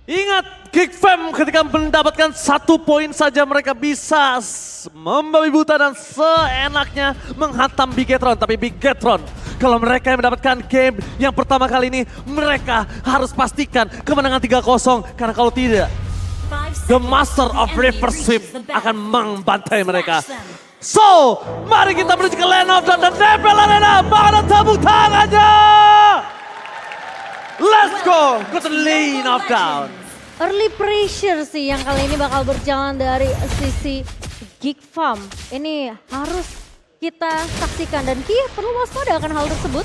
Ingat, Geek Fam ketika mendapatkan 1 poin saja mereka bisa membabi buta dan seenaknya menghantam Bigetron. Tapi Bigetron, kalau mereka yang mendapatkan game yang pertama kali ini, mereka harus pastikan kemenangan 3-0. Karena kalau tidak, The Master of Reverse Sweep akan membantai mereka. So, mari kita menuju ke Land of Dawn dan Nebel Arena. Mana tepuk tangannya? Let's go ke the Lane of Dawn. Early pressure sih yang kali ini bakal berjalan dari sisi Geek Farm. Ini harus kita saksikan dan Ki perlu waspada akan hal tersebut.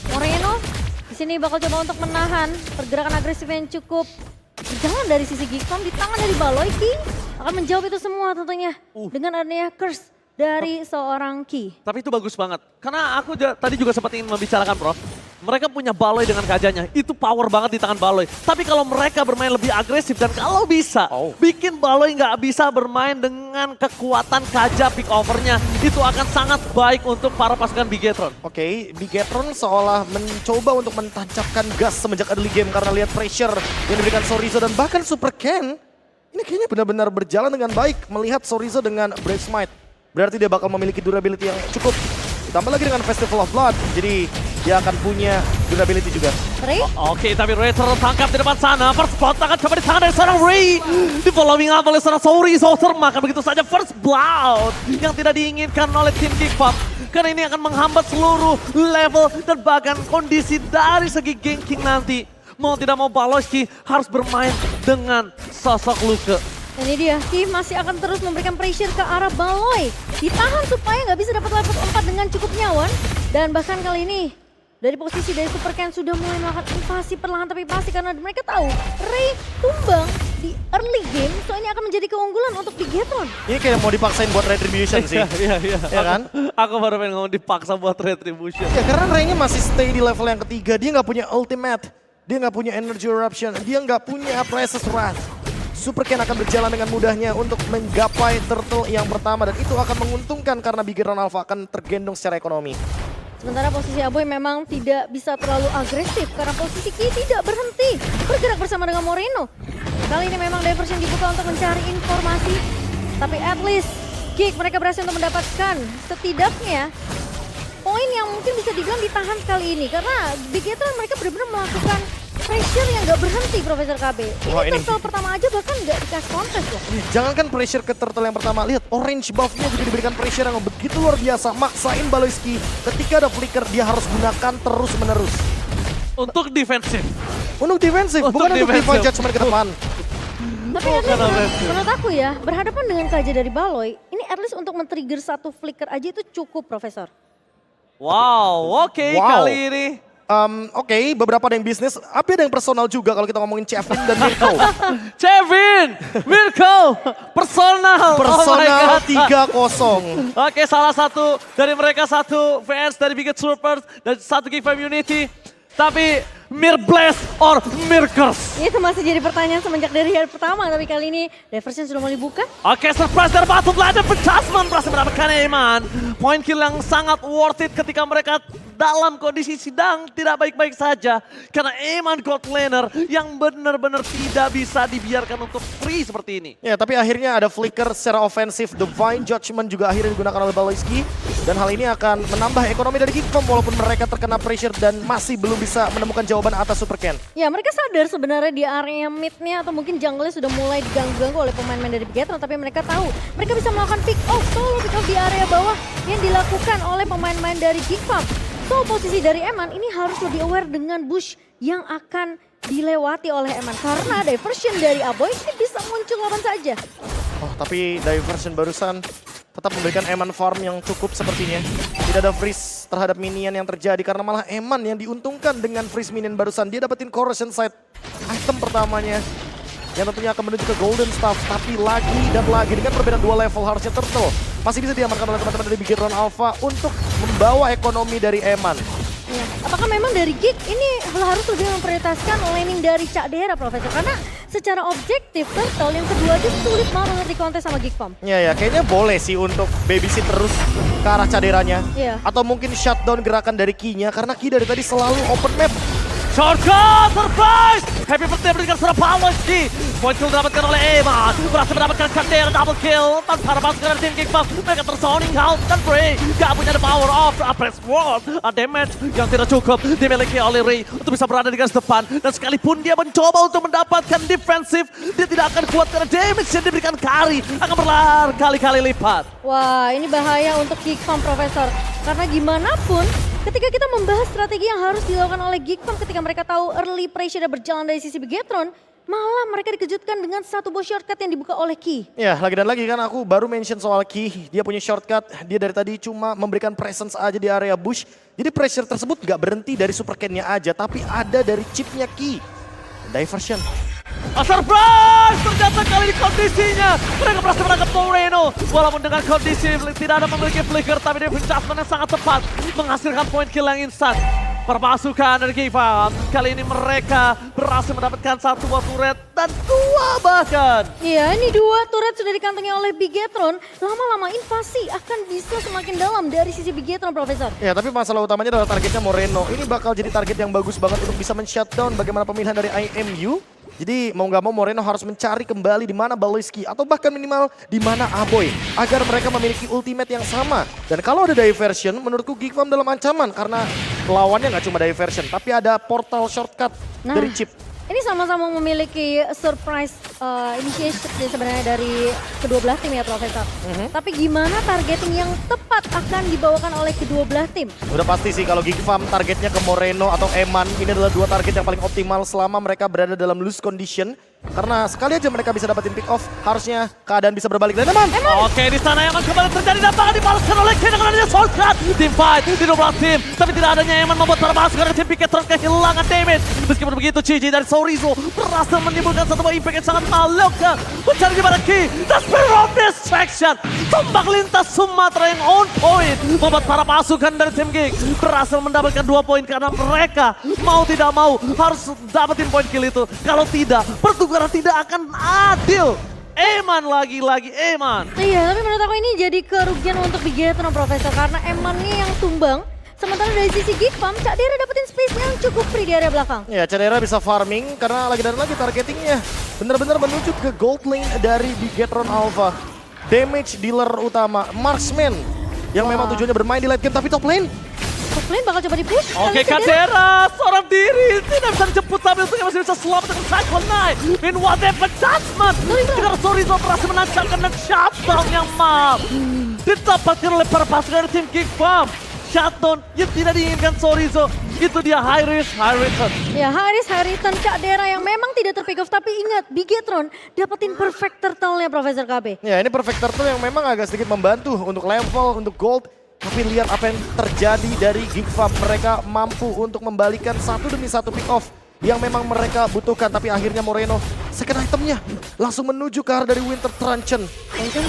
Moreno di sini bakal coba untuk menahan pergerakan agresif yang cukup berjalan dari sisi Geek Farm di tangan dari Baloy. Ki akan menjawab itu semua tentunya dengan adanya curse dari seorang Ki. Tapi itu bagus banget. Karena aku tadi juga sempat ingin membicarakan, Prof. Mereka punya Baloy dengan kajanya. Itu power banget di tangan Baloy. Tapi kalau mereka bermain lebih agresif dan kalau bisa bikin Baloy nggak bisa bermain dengan kekuatan kaja pick overnya. Itu akan sangat baik untuk para pasukan Bigetron. Oke, Bigetron seolah mencoba untuk mentancapkan gas semenjak early game karena lihat pressure yang diberikan Sorizo dan bahkan Super Ken. Ini kayaknya benar-benar berjalan dengan baik melihat Sorizo dengan Brave Smite. Berarti dia bakal memiliki durability yang cukup. Ditambah lagi dengan Festival of Blood. Jadi dia akan punya durability juga. Oke, tapi Ray tertangkap di depan sana. First blood akan coba di tangan dari seorang Ray. Di following up oleh seorang Sorizo termakan begitu saja first blood. Yang tidak diinginkan oleh tim Geek Farm. Karena ini akan menghambat seluruh level dan bahkan kondisi dari segi ganking nanti. Mau tidak mau Baloyski harus bermain dengan sosok Luke. Dan ini dia, Ki masih akan terus memberikan pressure ke arah Baloy. Ditahan supaya nggak bisa dapat level 4 dengan cukup nyawan. Dan bahkan kali ini, dari posisi dari Super Ken sudah mulai melakukan invasi perlahan tapi pasti karena mereka tahu Ray tumbang di early game. So ini akan menjadi keunggulan untuk Bigetron. Ini kayak mau dipaksain buat Retribution sih. Iya. Ya kan? Aku baru pengen ngomong dipaksa buat Retribution. Ya karena Ray-nya masih stay di level yang ketiga. Dia nggak punya ultimate. Dia nggak punya energy eruption. Dia nggak punya Precious Wrath. Super Ken akan berjalan dengan mudahnya untuk menggapai turtle yang pertama. Dan itu akan menguntungkan karena Bigetron Alpha akan tergendong secara ekonomi. Sementara posisi Aboy memang tidak bisa terlalu agresif karena posisi Ki tidak berhenti bergerak bersama dengan Moreno. Kali ini memang Diversion dibuka untuk mencari informasi. Tapi at least Geek mereka berhasil untuk mendapatkan setidaknya poin yang mungkin bisa dibilang ditahan kali ini. Karena Bigetron mereka benar-benar melakukan pressure yang gak berhenti, Profesor KB. Ini turtle pertama aja bahkan gak dikasih contest loh. Jangankan pressure ke turtle yang pertama, lihat orange buff-nya juga diberikan pressure yang begitu luar biasa. Maksain Baloyski, ketika ada flicker dia harus gunakan terus-menerus. Untuk defensif. Untuk defensif, bukan untuk divine judgment ke depan. Tapi menurut aku ya, berhadapan dengan KJ dari Baloy, ini at least untuk men-trigger satu flicker aja itu cukup, Profesor. Wow, oke kali ini. Oke, beberapa ada yang bisnis, tapi ada yang personal juga kalau kita ngomongin Chevin dan Mirko. Chevin, Mirko, personal. Personal 3-0. Oke, salah satu dari mereka satu fans dari Biget Troopers dan satu Geek Fam Unity. Tapi Mirbless or Mirkers? Itu masih jadi pertanyaan semenjak dari hari pertama, tapi kali ini Diversion sudah mulai buka. Oke, surprise dari Batu Bladder, Pentasman berhasil mendapatkan Eman. Poin kill yang sangat worth it ketika mereka dalam kondisi sedang tidak baik-baik saja. Karena Eman God Laner yang benar-benar tidak bisa dibiarkan untuk free seperti ini. Ya, tapi akhirnya ada flicker secara ofensif. Divine Judgment juga akhirnya digunakan oleh Baloyski. Dan hal ini akan menambah ekonomi dari Geek Farm walaupun mereka terkena pressure dan masih belum bisa menemukan jawaban atas Super Ken. Ya, mereka sadar sebenarnya di area mid-nya atau mungkin jungle-nya sudah mulai diganggu-ganggu oleh pemain-pemain dari Bigetron. Tapi mereka tahu mereka bisa melakukan pick off, solo pick off di area bawah yang dilakukan oleh pemain-pemain dari Geek Farm. So, posisi dari Eman ini harus lebih aware dengan bush yang akan dilewati oleh Eman. Karena diversion dari Aboy ini bisa muncul kapan saja. Oh, tapi diversion barusan tetap memberikan Eman farm yang cukup sepertinya. Tidak ada freeze terhadap minion yang terjadi karena malah Eman yang diuntungkan dengan freeze minion barusan. Dia dapetin corrosion side item pertamanya. Yang tentunya akan menuju ke Golden Staff. Tapi lagi dan lagi dengan perbedaan 2 level harusnya turtle masih bisa diamankan oleh teman-teman dari Bigetron Alpha untuk membawa ekonomi dari Eman. Ya. Apakah memang dari Geek ini harus lebih memprioritaskan laning dari Cak Dera, Profesor? Karena secara objektif Turtle yang kedua aja sulit banget untuk dikontes sama Geek Farm. Ya, kayaknya boleh sih untuk babysit terus ke arah caderanya. Iya. Atau mungkin shutdown gerakan dari Ki-nya karena Ki dari tadi selalu open map. Shortcut, surprise! Happy birthday berikan seorang Paloski. Point kill didapatkan oleh Eman. Berhasil mendapatkan Kadera double kill. Tanpa ada pasukan dari tim Geekfam. Mereka terzoning out dan Ray gak punya the power of press ward. Damage yang tidak cukup dimiliki oleh Ray untuk bisa berada di garis depan. Dan sekalipun dia mencoba untuk mendapatkan defensif, dia tidak akan kuat karena damage yang diberikan Kari akan berkali-kali lipat. Wah, ini bahaya untuk Geekfam, Profesor. Karena gimana pun, ketika kita membahas strategi yang harus dilakukan oleh Geekfam ketika mereka tahu early pressure berjalan dari sisi Bigetron, malah mereka dikejutkan dengan satu buah shortcut yang dibuka oleh Ki. Ya, lagi dan lagi kan aku baru mention soal Ki. Dia punya shortcut, dia dari tadi cuma memberikan presence aja di area bush. Jadi pressure tersebut gak berhenti dari super can-nya aja, tapi ada dari chipnya Ki. Diversion. Surprise! Ternyata kali ini kondisinya mereka berhasil menangkap Moreno. Walaupun dengan kondisi tidak ada memiliki flicker, tapi dia adjustment yang sangat tepat menghasilkan point kill yang instan. Perpasukan dari Geekfam kali ini mereka berhasil mendapatkan satu buah turret dan dua bahkan. Iya, ini dua turret sudah dikantongi oleh Bigetron. Lama-lama invasi akan bisa semakin dalam dari sisi Bigetron, Profesor. Ya, tapi masalah utamanya adalah targetnya Moreno. Ini bakal jadi target yang bagus banget untuk bisa men-shutdown bagaimana pemilihan dari IMU. Jadi mau nggak mau Moreno harus mencari kembali di mana Baloyski atau bahkan minimal di mana Aboy agar mereka memiliki ultimate yang sama. Dan kalau ada diversion, menurutku Geekfam dalam ancaman karena lawannya nggak cuma diversion, tapi ada portal shortcut dari chip. Ini sama-sama memiliki surprise initiation sebenarnya dari kedua belah tim ya, Profesor. Tapi gimana targeting yang tepat akan dibawakan oleh kedua belah tim? Udah pasti sih kalau Geekfam targetnya ke Moreno atau Eman, ini adalah dua target yang paling optimal selama mereka berada dalam loose condition. Karena sekali aja mereka bisa dapetin pick off, harusnya keadaan bisa berbalik. Dan Eman! Oke, di sana Eman kembali terjadi dan bakal dibalaskan oleh Ken dengan adanya shortcut. Team fight di 12 tim, tapi tidak adanya Eman membuat para pasukan dari tim Bigetron kehilangan damage. Meskipun begitu, CJ dari Sorizo berhasil menimbulkan satu buah impact yang sangat maloka. Mencari di mana Ki dan Spirit of Distraction. Tombak lintas Sumatera yang on point membuat para pasukan dari tim Geek berhasil mendapatkan 2 poin karena mereka mau tidak mau harus dapetin poin kill itu. Kalau tidak, pertukaran tidak akan adil. Eman lagi-lagi Eman. Iya, tapi menurut aku ini jadi kerugian untuk Bigetron, Profesor. Karena Emannya yang tumbang. Sementara dari sisi Geekfam, Cak Dera dapetin space yang cukup free di area belakang. Ya, Cadera bisa farming karena lagi dan lagi targetingnya benar-benar menuju ke gold lane dari Bigetron Alpha. Damage dealer utama, marksman yang memang tujuannya bermain di late game, tapi top lane. Top lane bakal coba di-push. Oke, Kadera seorang diri tidak bisa dijemput tapi untungnya masih bisa selamat dengan Cyclone Knight. In whatever judgment. Karena Sorizo berhasil menancapkan dan shutdown yang maaf. Didapatkan oleh para pasukan dari tim Geekfam. Shutdown yang tidak diinginkan Sorizo. Itu dia high risk, high return. Ya, high return Cak Dera yang memang tidak terpick off. Tapi ingat, Bigetron dapetin perfect turtle-nya, Profesor KB. Ya, ini perfect turtle yang memang agak sedikit membantu untuk level, untuk gold. Tapi lihat apa yang terjadi dari Geekfam. Mereka mampu untuk membalikan satu demi satu pick off yang memang mereka butuhkan. Tapi akhirnya Moreno second itemnya langsung menuju ke arah dari Winter Truncheon.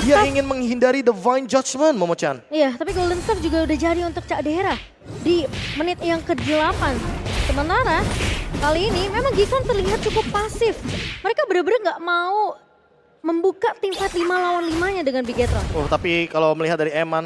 Dia ingin menghindari Divine Judgment, Momo-chan. Iya, tapi Golden Staff juga udah jadi untuk Cak Dera di menit yang ke-8. Sementara kali ini memang Geekfam terlihat cukup pasif. Mereka benar-benar nggak mau membuka tim fight 5 lawan 5-nya dengan Bigetron. Oh, tapi kalau melihat dari Eman,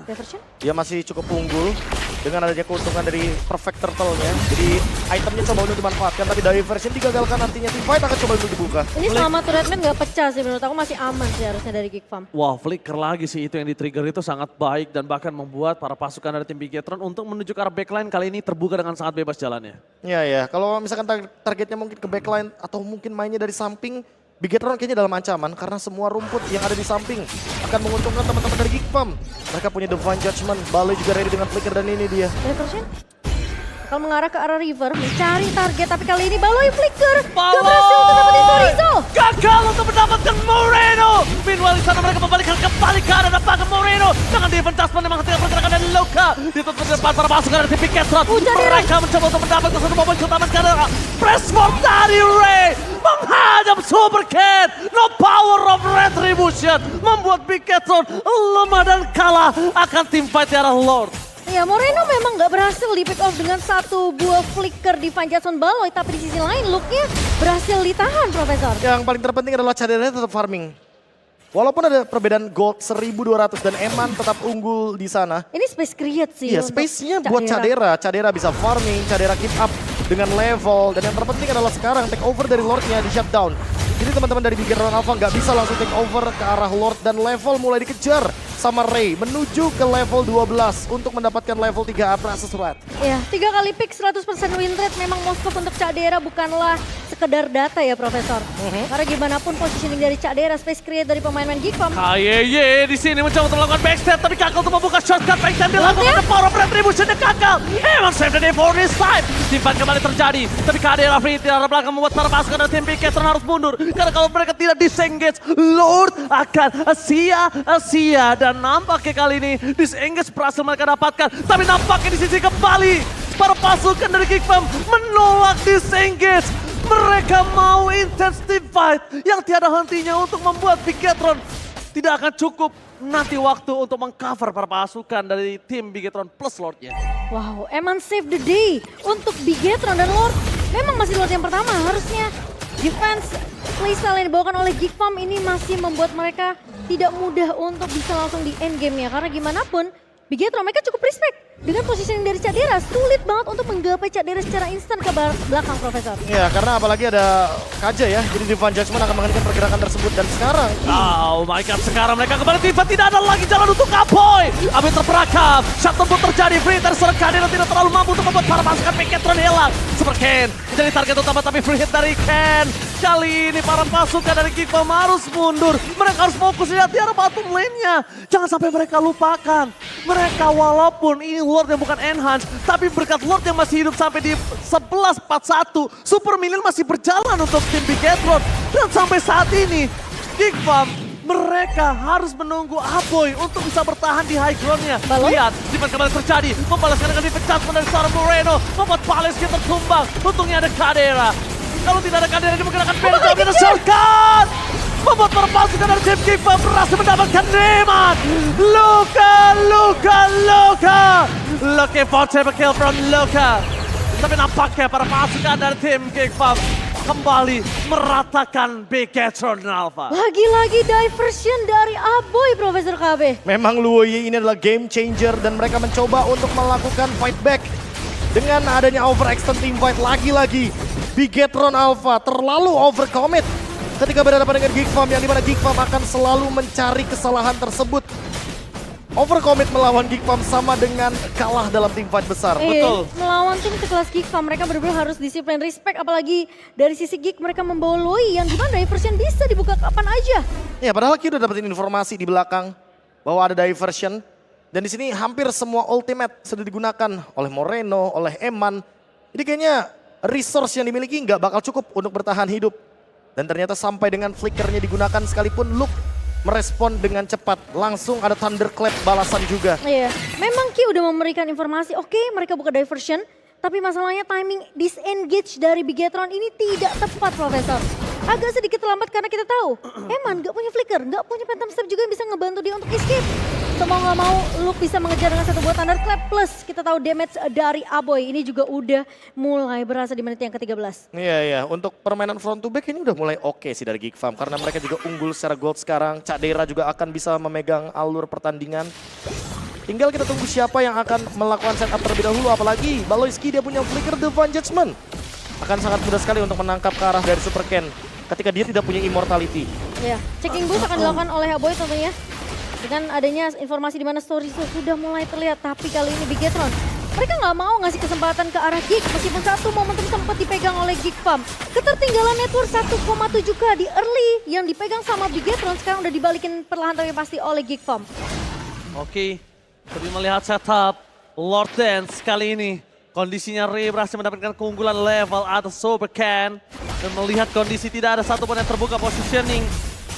Diversion? dia masih cukup unggul dengan adanya keuntungan dari perfect turtle-nya. Jadi itemnya coba untuk dimanfaatkan, tapi diversion digagalkan, artinya tim fight akan coba untuk dibuka. Ini selama turretman nggak pecah sih, menurut aku masih aman sih harusnya dari Geekfam. Wah, flicker lagi sih itu yang di-trigger itu sangat baik dan bahkan membuat para pasukan dari tim Bigetron untuk menuju ke arah backline kali ini terbuka dengan sangat bebas jalannya. Ya, kalau misalkan targetnya mungkin ke backline atau mungkin mainnya dari samping, Bigetron kayaknya dalam ancaman karena semua rumput yang ada di samping akan menguntungkan teman-teman dari Geekfam. Mereka punya Divine Judgment, Bale juga ready dengan flicker dan ini dia. Diversion? Bakal mengarah ke arah river, mencari target, tapi kali ini Baloy flicker. Baloy! Gak berhasil untuk dapetin Sorizo. Gagal untuk mendapatkan Moreno. Meanwhile di sana mereka membalikan kembali ke arah depan Moreno. Dengan defense adjustment memang ketika pergerakan dari Loka. Ditutup di depan para pasukan dari tim Bigetron. Mereka mencoba untuk mendapatkan satu momen utama karena press forward dari Ray. Menghadap Super Cat. No power of retribution. Membuat Bigetron lemah dan kalah akan tim fight di arah Lord. Ya, Moreno memang nggak berhasil di pick off dengan satu buah flicker di Van Jason Baloy, tapi di sisi lain looknya berhasil ditahan, Profesor. Yang paling terpenting adalah Cadera tetap farming. Walaupun ada perbedaan gold 1200 dan Eman tetap unggul di sana. Ini space create sih. Iya, space-nya buat Cadera. Cadera bisa farming, Cadera keep up. dengan level. Dan yang terpenting adalah sekarang take over dari Lordnya di shutdown. Jadi teman-teman dari Bigetron Alpha nggak bisa langsung take over ke arah Lord dan level mulai dikejar sama Ray menuju ke level 12 untuk mendapatkan level 3 Abrasus Red. Ya, 3 kali pick 100% win rate memang Moskov untuk Cadera bukanlah sekedar data ya Profesor. Karena gimana pun positioning dari Cadera, space create dari pemain-pemain Geekfam. KYY di sini mencoba untuk melakukan backstep tapi Kakal untuk membuka shortcut back dan dilakukan power of retribution dan Kakal. Emang save the day for this time. Simpan kembali terjadi tapi Cadera free di arah belakang membuat para pasukan dari tim Bigetron harus mundur. Karena kalau mereka tidak disengage, Lord akan sia-sia. Dan nampaknya kali ini disengage berhasil mereka dapatkan. Tapi nampaknya di sisi kembali para pasukan dari Geekfam menolak disengage. Mereka mau intensity fight yang tiada hentinya untuk membuat Bigetron tidak akan cukup nanti waktu untuk mengcover para pasukan dari tim Bigetron plus Lordnya. Wow, Eman save the day untuk Bigetron dan Lord. Memang masih Lord yang pertama harusnya. Defense playstyle yang dibawakan oleh Geekfam ini masih membuat mereka tidak mudah untuk bisa langsung di end game-nya. Karena gimana pun, Bigetron mereka cukup respect. Dengan positioning dari Cadera, sulit banget untuk menggapai Cadera secara instan ke belakang, Profesor. Ya, karena apalagi ada Kaja ya, jadi Divine Judgment akan menghentikan pergerakan tersebut. Dan sekarang... Oh my god, sekarang mereka kembali tiba, tidak ada lagi jalan untuk Apoy. Apoy terperangkap, shutdown pun terjadi, free dari seorang Cadera tidak terlalu mampu untuk membuat para pasukan Bigetron hilang. Super Ken jadi target utama tapi free hit dari Ken. Kali ini para pasukan dari Geekfam harus mundur. Mereka harus fokus lihat di arah bottom lane-nya. Jangan sampai mereka lupakan. Mereka walaupun ini Lord yang bukan enhance, tapi berkat Lord yang masih hidup sampai di 11-41, Super Minion masih berjalan untuk tim Bigetron. Dan sampai saat ini, Geekfam mereka harus menunggu Aboy untuk bisa bertahan di high ground-nya. Lihat, Divan kembali terjadi, membalaskan dengan defense dari seorang Moreno, membuat Paleski tertumbang. Untungnya ada Cadera. Kalau tidak ada Cadera, dia mungkin akan beda jauh dengan shortcut. Membuat para pasukan dari tim Geekfam berhasil mendapatkan Neman. Luka. Looking for triple kill from Luka. Tapi nampaknya para pasukan dari tim Geekfam kembali meratakan Bigetron Alpha. Lagi-lagi diversion dari Aboy, Profesor KB. Memang Luoyi ini adalah game changer dan mereka mencoba untuk melakukan fight back. Dengan adanya overextend team fight lagi-lagi, Bigetron Alpha terlalu overcommit ketika berhadapan dengan Geekfam, yang dimana Geekfam akan selalu mencari kesalahan tersebut. Overcommit melawan Geekfam sama dengan kalah dalam tim fight besar. Betul. Melawan tim sekelas Geekfam mereka benar-benar harus disiplin, respect, apalagi dari sisi Geek mereka membawa Loi yang dimana diversion bisa dibuka kapan aja. Ya, padahal kita udah dapetin informasi di belakang bahwa ada diversion. Dan di sini hampir semua ultimate sudah digunakan oleh Moreno, oleh Eman. Jadi kayaknya resource yang dimiliki nggak bakal cukup untuk bertahan hidup. Dan ternyata sampai dengan flickernya digunakan sekalipun Luke merespon dengan cepat. Langsung ada Thunderclap balasan juga. Iya, memang Ki udah memberikan informasi, oke, mereka buka diversion. Tapi masalahnya timing disengage dari Bigetron ini tidak tepat, Profesor. Agak sedikit terlambat karena kita tahu, Eman gak punya flicker, gak punya phantom step juga yang bisa ngebantu dia untuk escape. Mau nggak mau, Luke bisa mengejar dengan satu buah Thunderclap plus kita tahu damage dari Aboy ini juga udah mulai berasa di menit yang ke-13. Iya, untuk permainan front to back ini udah mulai oke sih dari Geekfam. Karena mereka juga unggul secara gold sekarang. Cadera juga akan bisa memegang alur pertandingan. Tinggal kita tunggu siapa yang akan melakukan setup terlebih dahulu. Apalagi Baloyski dia punya flicker Divine Judgment. Akan sangat mudah sekali untuk menangkap ke arah dari Super Ken ketika dia tidak punya immortality. Ya, checking boost akan dilakukan oleh Aboy tentunya. Dengan adanya informasi di mana story sudah mulai terlihat, tapi kali ini Bigetron mereka nggak mau ngasih kesempatan ke arah Geek meskipun satu momentum sempat dipegang oleh Geekfam. Ketertinggalan network 1,7k di early yang dipegang sama Bigetron sekarang udah dibalikin perlahan tapi pasti oleh Geekfam. Oke, tapi melihat setup Lord Dance kali ini. Kondisinya Ray berhasil mendapatkan keunggulan level atas Super Ken. Dan melihat kondisi tidak ada satupun yang terbuka positioning.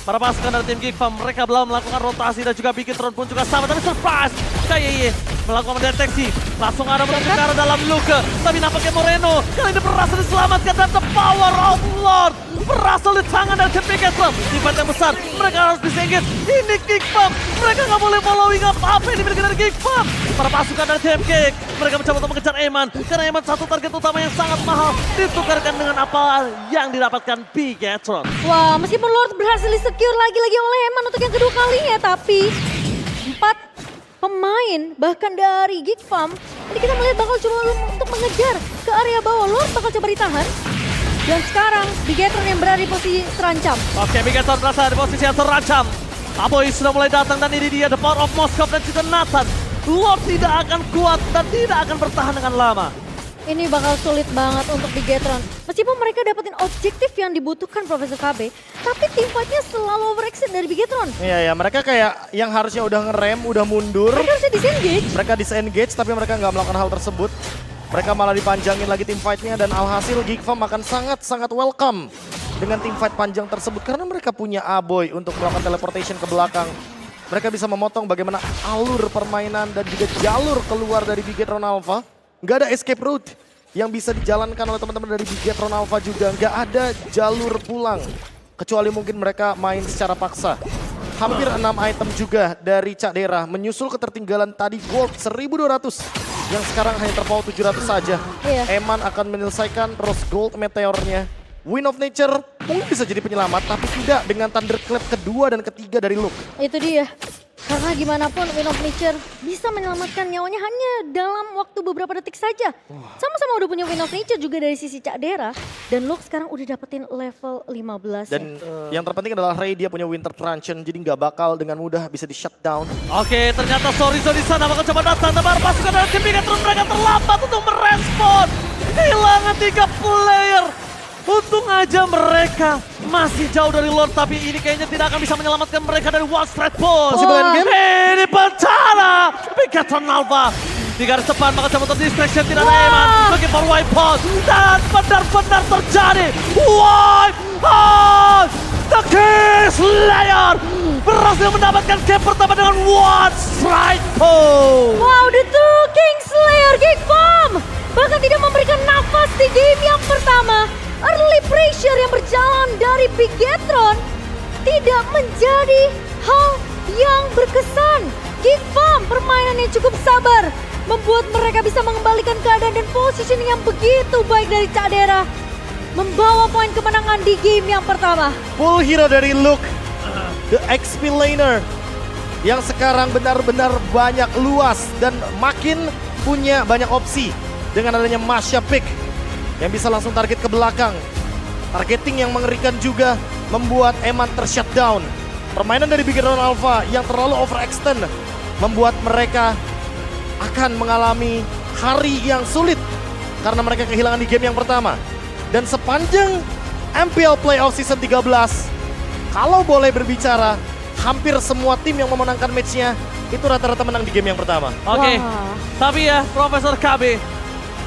Para pasukan dari tim Geekfam mereka belum melakukan rotasi dan juga Bigetron pun juga sama. Tapi surprise, KYY melakukan mendeteksi. Langsung ada menuju ke arah dalam Luka. Tapi nampaknya Moreno kali ini berhasil diselamatkan dan the power of Lord berhasil di tangan dari tim Bigetron. Di fight yang besar mereka harus disengage. Ini Geekfam, mereka nggak boleh following up apa yang dimiliki dari Geekfam. Para pasukan dari tim Geek mereka mencoba untuk mengejar Eman. Karena Eman satu target utama yang sangat mahal ditukarkan dengan apa yang didapatkan Bigetron. Wah, meskipun Lord berhasil secure lagi-lagi oleh Eman untuk yang kedua kalinya, tapi 4 pemain bahkan dari Geekfam Ini kita melihat bakal coba untuk mengejar ke area bawah. Lord bakal coba ditahan. Dan sekarang Bigetron yang berada di posisi terancam. Oke, Bigetron berasa di posisi yang terancam. Aboy sudah mulai datang dan ini dia The Power of Moskov dan juga Nathan. Lord tidak akan kuat dan tidak akan bertahan dengan lama. Ini bakal sulit banget untuk Bigetron. Meskipun mereka dapetin objektif yang dibutuhkan Profesor KB, tapi tim fight-nya selalu overextend dari Bigetron. Iya, mereka kayak yang harusnya udah ngerem, udah mundur. Mereka harusnya disengage. Mereka disengage tapi mereka nggak melakukan hal tersebut. Mereka malah dipanjangin lagi tim fight-nya dan alhasil Geek Farm akan sangat-sangat welcome dengan tim fight panjang tersebut karena mereka punya Aboy untuk melakukan teleportation ke belakang. Mereka bisa memotong bagaimana alur permainan dan juga jalur keluar dari Bigetron Alpha. Nggak ada escape route yang bisa dijalankan oleh teman-teman dari Bigetron Alpha juga. Nggak ada jalur pulang. Kecuali mungkin mereka main secara paksa. Hampir 6 item juga dari Cak Dera menyusul ketertinggalan tadi gold 1.200 yang sekarang hanya terpaut 700 saja. Iya. Eman akan menyelesaikan rose gold meteornya. Wind of Nature mungkin bisa jadi penyelamat tapi tidak dengan Thunderclap kedua dan ketiga dari Luke. Itu dia. Karena gimana pun Wind of Nature bisa menyelamatkan nyawanya hanya dalam waktu beberapa detik saja. Sama-sama udah punya Wind of Nature juga dari sisi Cak Dera. Dan Luke sekarang udah dapetin level 15 Dan yang terpenting adalah Ray dia punya Winter Truncheon jadi nggak bakal dengan mudah bisa di shutdown. Oke, ternyata Sorizo di sana bakal coba datang. Tapi pasukan dari tim Bigetron mereka terlambat untuk merespon. Kehilangan 3 player. Untung aja mereka masih jauh dari Lord, tapi ini kayaknya tidak akan bisa menyelamatkan mereka dari One Straight Push. Possible endgame? Ini bencana! Bigetron Alpha di garis depan bakal coba distraction, tidak ada Eman. Looking for wipe out dan benar-benar terjadi wipe out. The King Slayer berhasil mendapatkan game pertama dengan One Straight Push. wow, the two King Slayer Geek Farm bahkan tidak memberikan nafas di game yang pertama. Early pressure yang berjalan dari Bigetron tidak menjadi hal yang berkesan. Geek Farm permainan yang cukup sabar membuat mereka bisa mengembalikan keadaan dan positioning yang begitu baik dari Cak Dera. Membawa poin kemenangan di game yang pertama. Full hero dari Luke, the XP laner yang sekarang benar-benar banyak luas dan makin punya banyak opsi dengan adanya Masha Pick yang bisa langsung target ke belakang. Targeting yang mengerikan juga membuat Eman tershutdown. Permainan dari Bigetron Alpha yang terlalu overextend membuat mereka akan mengalami hari yang sulit karena mereka kehilangan di game yang pertama. Dan sepanjang MPL Playoff Season 13, kalau boleh berbicara, hampir semua tim yang memenangkan matchnya itu rata-rata menang di game yang pertama. Oke, Wah. tapi ya Profesor KB,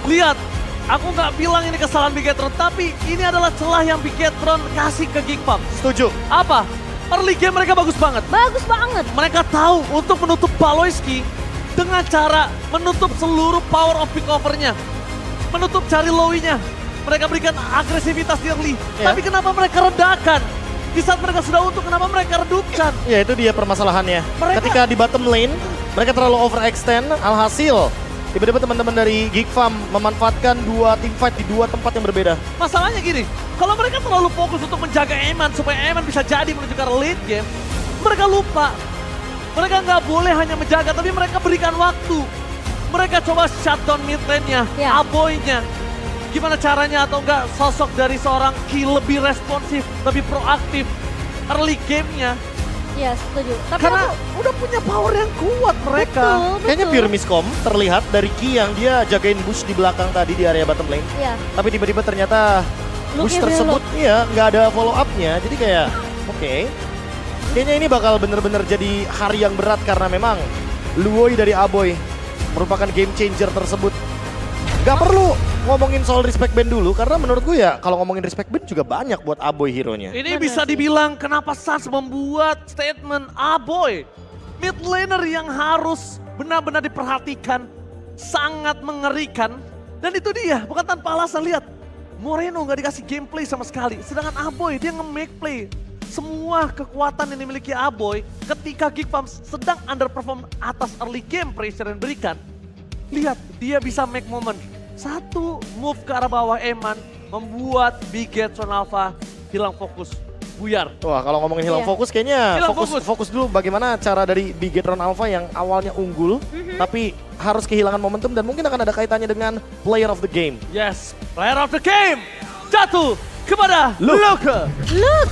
lihat, aku nggak bilang ini kesalahan Bigetron, tapi ini adalah celah yang Bigetron kasih ke Geek Farm. Setuju. Apa? Early game mereka bagus banget. Bagus banget. Mereka tahu untuk menutup Paloyski dengan cara menutup seluruh power of pick over-nya. Menutup cari low-nya. Mereka berikan agresivitas di early. Ya. Tapi kenapa mereka redakan? Di saat mereka sudah untung, kenapa mereka redupkan? Ya itu dia permasalahannya. Ketika di bottom lane, mereka terlalu overextend, alhasil tiba-tiba teman-teman dari Geek Farm memanfaatkan dua team fight di dua tempat yang berbeda. Masalahnya gini, kalau mereka terlalu fokus untuk menjaga Eman supaya Eman bisa jadi menuju ke late game, mereka lupa. Mereka nggak boleh hanya menjaga, tapi mereka berikan waktu. Mereka coba shutdown mid lane-nya, Ya. Aboy-nya. Gimana caranya atau enggak sosok dari seorang Ki lebih responsif, lebih proaktif early game-nya. Ya, setuju. Tapi Karena aku, udah punya power yang kuat mereka. betul. Kayaknya pure miscom terlihat dari Ki yang dia jagain bush di belakang tadi di area bottom lane. Ya, Tapi tiba-tiba ternyata bush Look-nya tersebut iya nggak ada follow up-nya. Jadi kayak oke. Kayaknya ini bakal bener-bener jadi hari yang berat karena memang Luoy dari Aboy merupakan game changer tersebut. Gak perlu ngomongin soal respect band dulu karena menurut gue ya kalau ngomongin respect band juga banyak buat Aboy hero-nya. Ini Benar bisa sih. dibilang kenapa Suns membuat statement Aboy. Mid laner yang harus benar-benar diperhatikan. Sangat mengerikan. Dan itu dia, bukan tanpa alasan. Lihat, Moreno nggak dikasih gameplay sama sekali. Sedangkan Aboy dia nge-make play. Semua kekuatan yang dimiliki Aboy ketika Geek Farm sedang underperform atas early game pressure yang diberikan. Lihat, dia bisa make moment. Satu move ke arah bawah Eman membuat Bigetron Alpha hilang fokus. buyar. Wah, kalau ngomongin hilang Iya. fokus kayaknya Hilang fokus dulu bagaimana cara dari Bigetron Alpha yang awalnya unggul tapi harus kehilangan momentum dan mungkin akan ada kaitannya dengan player of the game. Yes, player of the game jatuh kepada Luke. Look,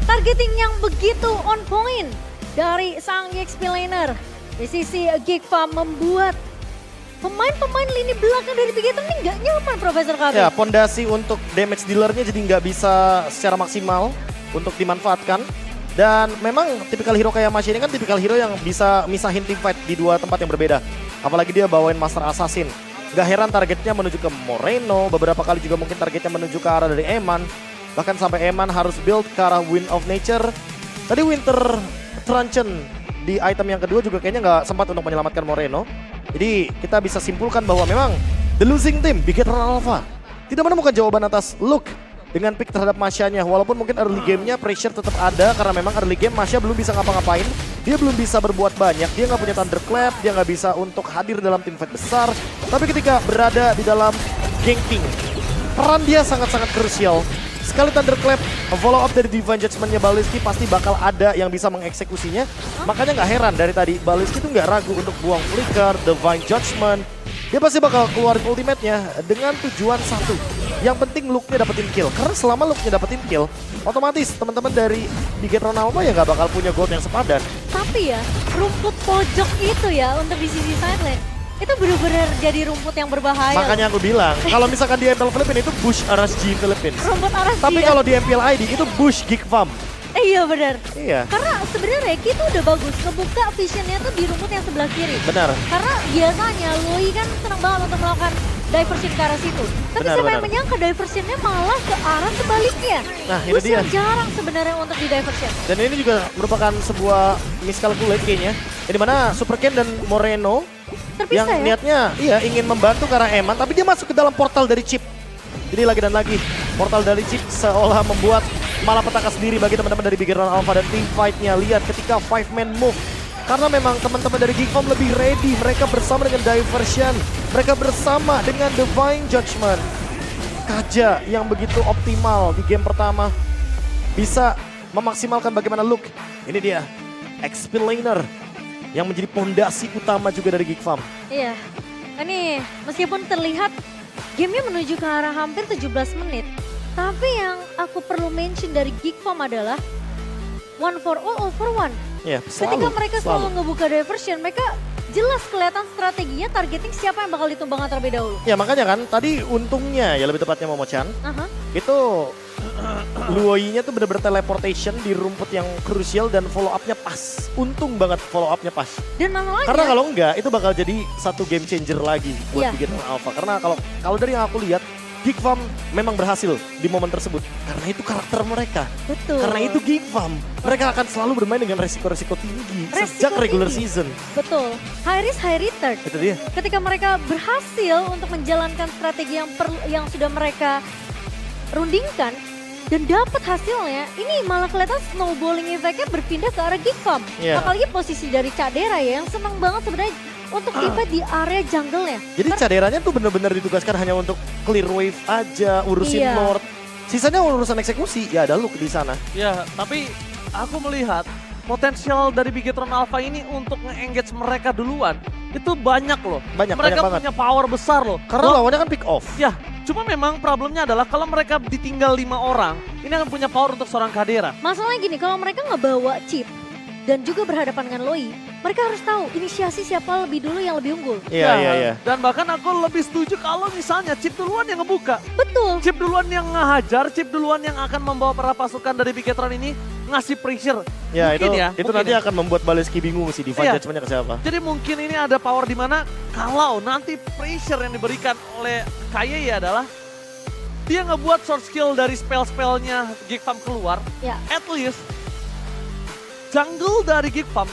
targeting yang begitu on point dari sang XP laner. Di sisi Geek Farm membuat pemain-pemain lini belakang dari Bigetron ini nggak nyaman, Profesor KB. Ya, pondasi untuk damage dealernya jadi nggak bisa secara maksimal untuk dimanfaatkan. Dan memang tipikal hero kayak Masya ini kan tipikal hero yang bisa misahin team fight di dua tempat yang berbeda. Apalagi dia bawain Master Assassin. Gak heran targetnya menuju ke Moreno, beberapa kali juga mungkin targetnya menuju ke arah dari Eman. Bahkan sampai Eman harus build ke arah Wind of Nature. Tadi Winter Truncheon di item yang kedua juga kayaknya nggak sempat untuk menyelamatkan Moreno. Jadi kita bisa simpulkan bahwa memang the losing team, Bigetron Alpha, tidak menemukan jawaban atas Luke dengan pick terhadap Masya-nya. Walaupun mungkin early game-nya pressure tetap ada karena memang early game Masya belum bisa ngapa-ngapain. Dia belum bisa berbuat banyak, dia nggak punya Thunderclap, dia nggak bisa untuk hadir dalam tim fight besar. Tapi ketika berada di dalam ganking, peran dia sangat-sangat krusial. Sekali Thunderclap, follow up dari Divine Judgment-nya Baliski pasti bakal ada yang bisa mengeksekusinya. Makanya nggak heran dari tadi Baliski tuh nggak ragu untuk buang Flicker, Divine Judgment. Dia pasti bakal keluarin ultimate-nya dengan tujuan satu. Yang penting Luke-nya dapetin kill. Karena selama Luke-nya dapetin kill, otomatis teman-teman dari Bigetron Alpha ya nggak bakal punya gold yang sepadan. Tapi ya, rumput pojok itu ya untuk di sisi side lane, itu benar-benar jadi rumput yang berbahaya. Makanya aku bilang, kalau misalkan di MPL Philippines itu Bush RSG Philippines. Rumput aras Tapi dia. kalau di MPL ID itu Bush Geek Farm. Iya benar. Iya, Karena sebenarnya Reki tuh udah bagus ngebuka visionnya tuh di rumput yang sebelah kiri. benar. Karena biasanya Loi kan senang banget untuk melakukan diversion ke arah situ. Tapi Benar, siapa yang benar. menyangka diversionnya malah ke arah sebaliknya. Nah, itu Bush dia. yang jarang sebenarnya untuk di diversion. Dan ini juga merupakan sebuah miscalculate kayaknya. Di mana Super Ken dan Moreno Terpisah yang ya? niatnya ingin membantu ke arah Eman, tapi dia masuk ke dalam portal dari Chip. Jadi lagi dan lagi portal dari Chip seolah membuat malapetaka sendiri bagi teman-teman dari Bigetron Alpha dan team fight-nya. Lihat ketika 5-man move. Karena memang teman-teman dari Geek Farm lebih ready. Mereka bersama dengan Diversion. Mereka bersama dengan Divine Judgment. Kaja yang begitu optimal di game pertama. Bisa memaksimalkan bagaimana Luke. Ini dia, XP Laner yang menjadi pondasi utama juga dari Geek Farm. Iya. Ini meskipun terlihat gamenya menuju ke arah hampir 17 menit. Tapi yang aku perlu mention dari Geek Farm adalah one for all for one. Ya, Ketika mereka selalu ngebuka diversion, mereka jelas kelihatan strateginya targeting siapa yang bakal ditumbangkan terlebih dahulu. Ya makanya kan tadi untungnya ya lebih tepatnya Momo-chan Aha. itu Luoyi-nya tuh bener-bener teleportation di rumput yang krusial dan follow up-nya pas. Untung banget follow up-nya pas. Dan namanya Karena kalau enggak itu bakal jadi satu game changer lagi buat Iya. Bigetron Alpha. Karena kalau dari yang aku lihat Geek Farm memang berhasil di momen tersebut. Karena itu karakter mereka. betul. Karena itu Geek Farm. Mereka akan selalu bermain dengan resiko-resiko tinggi Resiko sejak regular tinggi. season. Betul. High risk high return. Itu dia. Ketika mereka berhasil untuk menjalankan strategi yang sudah mereka rundingkan dan dapat hasilnya, ini malah kelihatan snowballing efeknya berpindah ke arah Geek Farm. Iya. Apalagi posisi dari Cak Dera ya yang senang banget sebenarnya untuk tiba di area jungle-nya. Jadi caderannya tuh benar-benar ditugaskan hanya untuk clear wave aja, urusin Iya. Lord. Sisanya urusan eksekusi, ya ada Luke di sana. Ya, tapi aku melihat potensial dari Bigetron Alpha ini untuk nge-engage mereka duluan itu banyak loh. Banyak Mereka banget. punya power besar loh. Karena lawannya kan pick off. Ya, cuma memang problemnya adalah kalau mereka ditinggal 5 orang, ini akan punya power untuk seorang Kadera. Masalahnya gini, kalau mereka ngebawa chip dan juga berhadapan dengan Loi, mereka harus tahu inisiasi siapa lebih dulu yang lebih unggul. Iya, iya, iya. Dan bahkan aku lebih setuju kalau misalnya Chip duluan yang ngebuka. Betul. Chip duluan yang ngehajar, Chip duluan yang akan membawa para pasukan dari Bigetron ini ngasih pressure. Ya, Mungkin itu mungkin nanti ya. akan membuat Baleski bingung sih Divine Iya. Judgment-nya ke siapa. Jadi mungkin ini ada power di mana kalau nanti pressure yang diberikan oleh KYE adalah dia ngebuat short skill dari spell-spellnya Geek Farm keluar, Ya. at least jungle dari Geek Farm